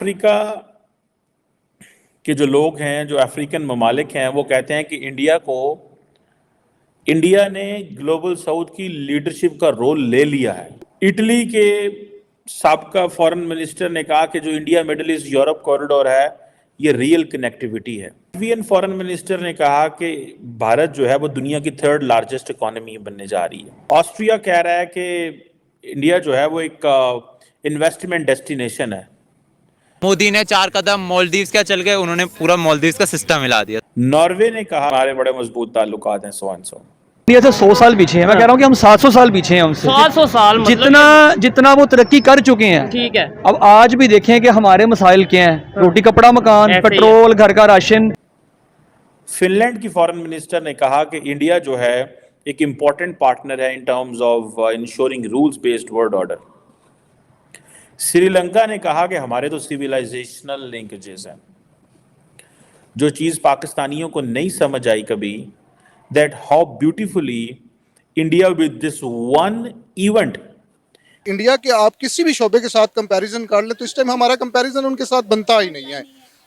افریقہ کے جو لوگ ہیں، جو افریقن ممالک ہیں، وہ کہتے ہیں کہ انڈیا نے گلوبل ساؤتھ کی لیڈرشپ کا رول لے لیا ہے۔ اٹلی کے سابقہ فارن منسٹر نے کہا کہ جو India middle east Europe corridor ہے یہ ریئل کنیکٹیوٹی ہے۔ لٹوین فارن منسٹر نے کہا کہ بھارت جو ہے وہ دنیا کی 3rd لارجسٹ اکانومی بننے جا رہی ہے۔ آسٹریا کہہ رہا ہے کہ انڈیا جو ہے وہ ایک انویسٹمنٹ ڈیسٹینیشن ہے۔ مودی نے 4 قدم مالدیوز کیا چل گئے، انہوں نے پورا مالدیوز کا سسٹم ہلا دیا۔ ناروے نے کہا ہمارے بڑے مضبوط تعلقات ہیں سو انڈیا سے 100 سال پیچھے ہیں۔ میں کہہ رہا ہوں کہ ہم 700 سال پیچھے ہیں ان سے۔ 700 سال جتنا وہ ترقی کر چکے ہیں، ٹھیک ہے۔ اب آج بھی دیکھیں کہ ہمارے مسائل کیا ہیں، روٹی کپڑا مکان، پیٹرول، گھر کا راشن۔ فن لینڈ کی فارن منسٹر نے کہا کہ انڈیا جو ہے ایک امپورٹنٹ پارٹنر ہے in terms of ensuring rules based world order. Sri Lanka نے کہا کہ ہمارے تو سیویلائزیشنل لنکیجز ہیں۔ جو چیز پاکستانیوں کو نہیں سمجھ آئی کبھی، that how beautifully India with this one event۔ India کے آپ کسی بھی شعبے کے ساتھ کمپیریزن کر لیں تو اس ٹائم ہمارا کمپیریزن ان کے ساتھ بنتا ہی نہیں ہے۔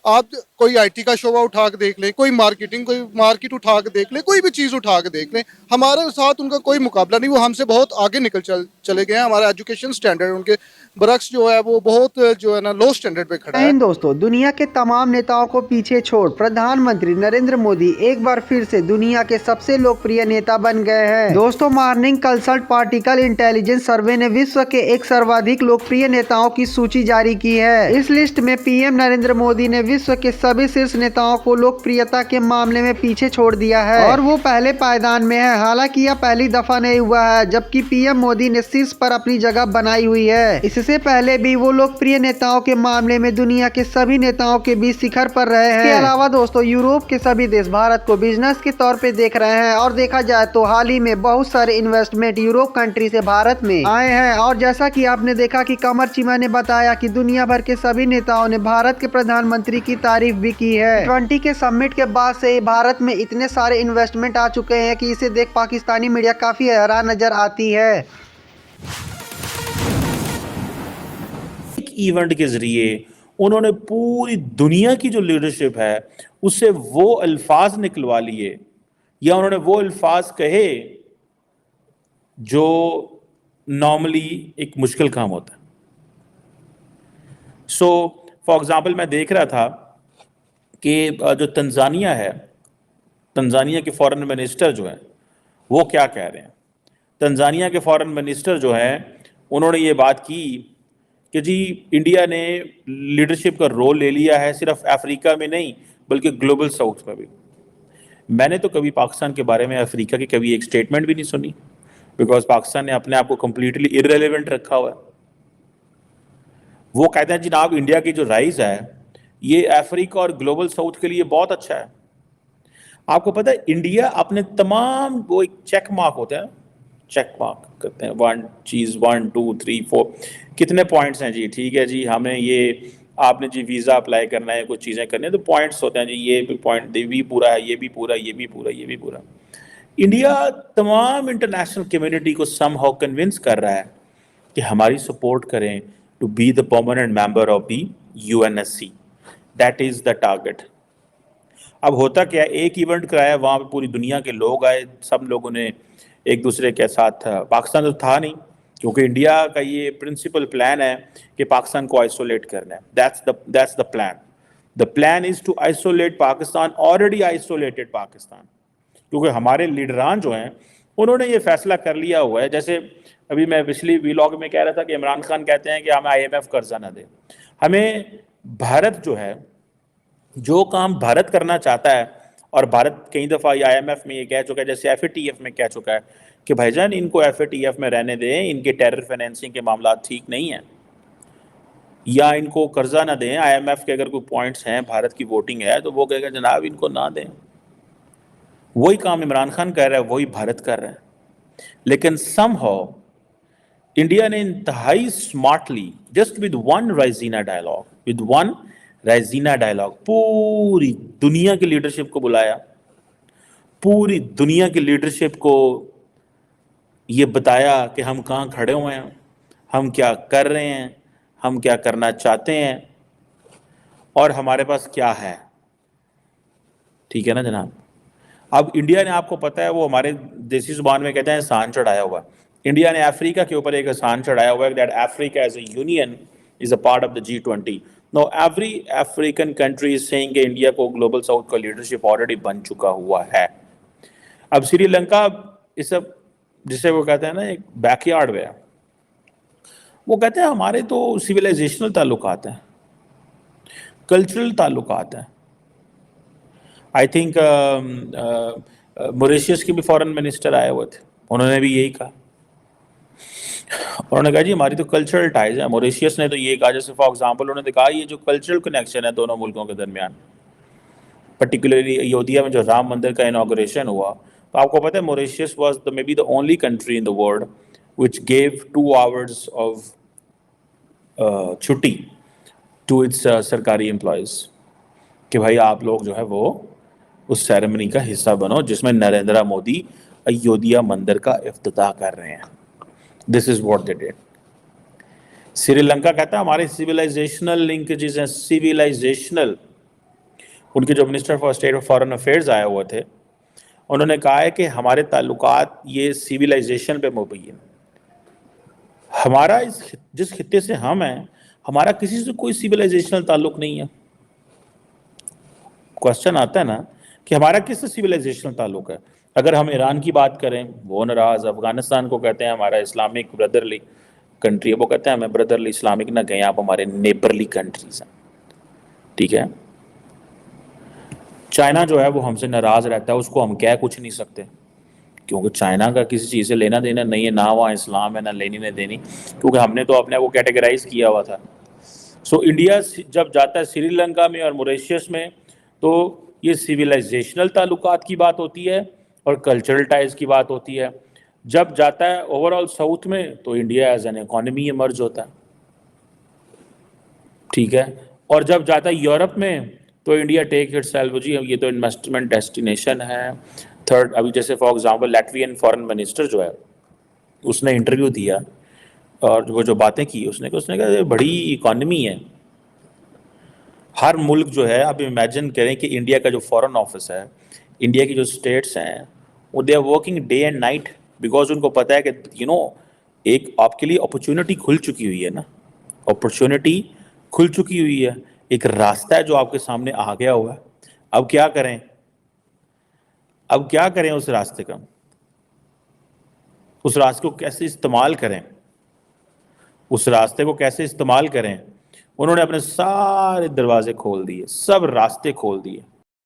آپ کوئی آئی ٹی کا شعبہ اٹھا کے دیکھ لیں، کوئی مارکیٹ اٹھا کے دیکھ لیں، کوئی بھی چیز اٹھا کے دیکھ لیں، ہمارے ساتھ ان کا کوئی مقابلہ نہیں۔ وہ ہم سے بہت آگے نکل چلے گئے ہیں۔ ہمارا ایجوکیشن سٹینڈرڈ ان کے برعکس جو ہے وہ بہت جو ہے نا لو سٹینڈرڈ پہ کھڑا ہے۔ دوستو، دنیا کے تمام نیتاؤں کو پیچھے چھوڑ پردھان منتری نریندر مودی ایک بار پھر سے دنیا کے سب سے لوکپریہ نیتا بن گئے ہیں۔ دوستو، morning consult particle intelligence survey نے وشو کے ایک سروادھک لوکپریہ نیتاؤں کی سوچی جاری کی ہے۔ اس لسٹ میں پی ایم نریندر مودی نے وشو کے سبھی شیرش نیتاؤں کو لوکپریتا کے معاملے میں پیچھے چھوڑ دیا ہے اور وہ پہلے پائیدان میں ہے۔ حالانکہ یہ پہلی دفعہ نہیں ہوا ہے جبکہ پی ایم مودی نے شیرش پر اپنی جگہ بنائی ہوئی ہے۔ اس سے پہلے بھی وہ لوکپریہ نیتاؤں کے معاملے میں دنیا کے سبھی نیتاؤں کے بیچ شکھر پر رہے ہیں۔ اس کے علاوہ دوستو، یوروپ کے سبھی دیش بھارت کو بزنس کے طور پہ دیکھ رہے ہیں اور دیکھا جائے تو حال ہی میں بہت سارے انویسٹمنٹ یوروپ کنٹری سے بھارت میں آئے ہیں۔ اور جیسا کہ آپ نے دیکھا کہ قمر چیمہ نے بتایا کہ دنیا بھر کے سبھی نیتاؤں نے بھارت کے پردھان منتری کی تعریف بھی کی ہے۔ G20 کے سمٹ کے بعد سے بھارت میں اتنے سارے انویسٹمنٹ آ چکے ہیں کہ اسے دیکھ پاکستانی میڈیا کافی حیران نظر آتی ہے۔ ایک ایونٹ کے ذریعے انہوں نے پوری دنیا کی جو لیڈرشپ ہے اس سے وہ الفاظ نکلوا لیے یا انہوں نے وہ الفاظ کہے جو نارملی ایک مشکل کام ہوتا ہے۔ فار ایگزامپل میں دیکھ رہا تھا کہ جو تنزانیہ ہے، تنزانیہ کے فارن منسٹر جو ہیں وہ کیا کہہ رہے ہیں۔ تنزانیہ کے فارن منسٹر جو ہیں انہوں نے یہ بات کی کہ جی انڈیا نے لیڈرشپ کا رول لے لیا ہے، صرف افریقہ میں نہیں بلکہ گلوبل ساؤتھ میں بھی۔ میں نے تو کبھی پاکستان کے بارے میں افریقہ کی کبھی ایک سٹیٹمنٹ بھی نہیں سنی، بیکاز پاکستان نے اپنے آپ کو کمپلیٹلی ارریلیونٹ رکھا ہوا ہے۔ وہ کہتے ہیں جناب انڈیا کی جو رائز ہے یہ افریقہ اور گلوبل ساؤتھ کے لیے بہت اچھا ہے۔ آپ کو پتہ ہے انڈیا اپنے تمام وہ ایک چیک مارک ہوتے ہیں، چیک مارک کرتے ہیں، 1 2 3 4 کتنے پوائنٹس ہیں جی، ٹھیک ہے جی ہمیں یہ آپ نے جی ویزا اپلائی کرنا ہے، کچھ چیزیں کرنی ہیں تو پوائنٹس ہوتے ہیں جی، یہ بھی پوائنٹ بھی پورا ہے، یہ بھی پورا، یہ بھی پورا، یہ بھی پورا۔ انڈیا تمام انٹرنیشنل کمیونٹی کو سم ہاؤ کنونس کر رہا ہے کہ ہماری سپورٹ کریں to be the permanent member of the UNSC۔ That is the target. اب ہوتا کیا، ایک ایونٹ کرایا، وہاں پہ پوری دنیا کے لوگ آئے، سب لوگوں نے ایک دوسرے کے ساتھ، پاکستان تو تھا نہیں کیونکہ انڈیا کا یہ پرنسپل پلان ہے کہ پاکستان کو آئسولیٹ کرنا ہے۔ That's the plan. The plan is to isolate Pakistan, already isolated Pakistan, کیونکہ ہمارے لیڈران جو ہیں انہوں نے یہ فیصلہ کر لیا ہوا ہے۔ جیسے ابھی میں پچھلی ویلاگ میں کہہ رہا تھا کہ عمران خان کہتے ہیں کہ ہمیں IMF قرضہ نہ دے۔ ہمیں بھارت جو ہے جو کام بھارت کرنا چاہتا ہے، اور بھارت کئی دفعہ IMF میں یہ کہہ چکا ہے، جیسے FATF میں کہہ چکا ہے کہ بھائی جان ان کو FATF میں رہنے دیں، ان کے ٹیرر فائنینسنگ کے معاملات ٹھیک نہیں ہیں، یا ان کو قرضہ نہ دیں۔ IMF کے اگر کوئی پوائنٹس ہیں، بھارت کی ووٹنگ ہے تو وہ کہے گا جناب ان کو نہ دیں۔ وہی کام عمران خان کر رہا ہے، وہی بھارت کر رہا ہے۔ لیکن سم ہاؤ انڈیا نے انتہائی smartly just with one رائزینہ dialogue پوری دنیا کی لیڈرشپ کو بلایا، پوری دنیا کی لیڈرشپ کو یہ بتایا کہ ہم کہاں کھڑے ہوئے ہیں، ہم کیا کر رہے ہیں، ہم کیا کرنا چاہتے ہیں۔ اور ہمارے پاس کیا ہے. ٹھیک ہے نا جناب. اب انڈیا نے آپ کو پتا ہے وہ ہمارے دیسی زبان میں کہتے ہیں احسان چڑھایا ہوا. انڈیا نے افریقہ کے اوپر ایک احسان چڑھایا ہوا ہے, that Africa as a union is a part of the G20. Now every African country is saying کہ انڈیا کو گلوبل ساؤتھ کا لیڈرشپ آلریڈی بن چکا ہوا ہے. اب سری لنکا اس سب جسے وہ کہتے ہیں نا ایک بیک یارڈ میں ہے, وہ کہتے ہیں ہمارے تو سویلائزیشنل تعلقات ہیں, کلچرل تعلقات ہیں. آئی تھنک موریشیس کے بھی فارن منسٹر آئے ہوئے تھے, انہوں نے بھی یہی کہا. انہوں نے کہا جی ہماری تو کلچرل ٹائز ہیں. موریشیس نے تو یہ کہا, جیسے فار ایگزامپل انہوں نے کہا یہ جو کلچرل کنیکشن ہے دونوں ملکوں کے درمیان, پرٹیکولرلی ایودھیا میں جو رام مندر کا انوگریشن ہوا, تو آپ کو پتہ ہے Mauritius was may be the only country in the world which gave 2 hours of چھٹی ٹو اٹس سرکاری امپلائیز کہ بھائی آپ لوگ جو ہے وہ اس سیریمنی کا حصہ بنو جس میں نریندر مودی ایودھیا مندر کا افتتاح کر رہے ہیں. دس is what they did. Sri Lanka کہتا ہے ہمارے سویلائزیشنل لنکیجز ہیں, سویلائزیشنل. ان کے جو minister for state of foreign affairs آئے ہوئے تھے, انہوں نے کہا ہے کہ ہمارے تعلقات یہ سویلائزیشن پہ مبین. ہمارا جس خطے سے ہم ہیں, ہمارا کسی سے کوئی سویلائزیشنل تعلق نہیں ہے. کوشچن آتا ہے نا کہ ہمارا کس سے سویلائزیشنل تعلق ہے. اگر ہم ایران کی بات کریں وہ ناراض, افغانستان کو کہتے ہیں ہمارا اسلامک بردرلی کنٹری ہے, وہ کہتے ہیں ہمیں بردرلی اسلامک نہ کہیں, آپ ہمارے نیبرلی کنٹریز ہیں. ٹھیک ہے. چائنا جو ہے وہ ہم سے ناراض رہتا ہے, اس کو ہم کہہ کچھ نہیں سکتے کیونکہ چائنا کا کسی چیز سے لینا دینا نہیں ہے, نہ وہاں اسلام ہے نہ لینی نہ دینی, کیونکہ ہم نے تو اپنے وہ کیٹیگرائز کیا ہوا تھا. سو انڈیا جب جاتا ہے سری لنکا میں اور موریشیس میں تو یہ سویلائزیشنل تعلقات کی بات ہوتی ہے اور کلچرل ٹائز کی بات ہوتی ہے. جب جاتا ہے اوور آل ساؤتھ میں تو India as an economy emerge ہوتا ہے. ٹھیک ہے. اور جب جاتا ہے یورپ میں تو انڈیا ٹیک اٹ سیلف, جی یہ تو انویسٹمنٹ ڈیسٹینیشن ہے. تھرڈ, ابھی جیسے فار ایگزامپل لیٹوین فارن منسٹر جو ہے اس نے انٹرویو دیا اور وہ جو باتیں کی اس نے کہا بڑی اکانومی ہے. ہر ملک جو ہے, آپ امیجن کریں کہ انڈیا کا جو فارن آفس ہے, انڈیا کی جو اسٹیٹس ہیں, وہ they are working day and night because ان کو پتہ ہے کہ ایک آپ کے لیے اپرچونٹی کھل چکی ہوئی ہے نا, اپرچونٹی کھل چکی ہوئی ہے, ایک راستہ ہے جو آپ کے سامنے آ گیا ہوا ہے. اب کیا کریں, اب کیا کریں اس راستے کا, اس راستے کو کیسے استعمال کریں, اس راستے کو کیسے استعمال کریں. انہوں نے اپنے سارے دروازے کھول دیے, سب راستے کھول دیے.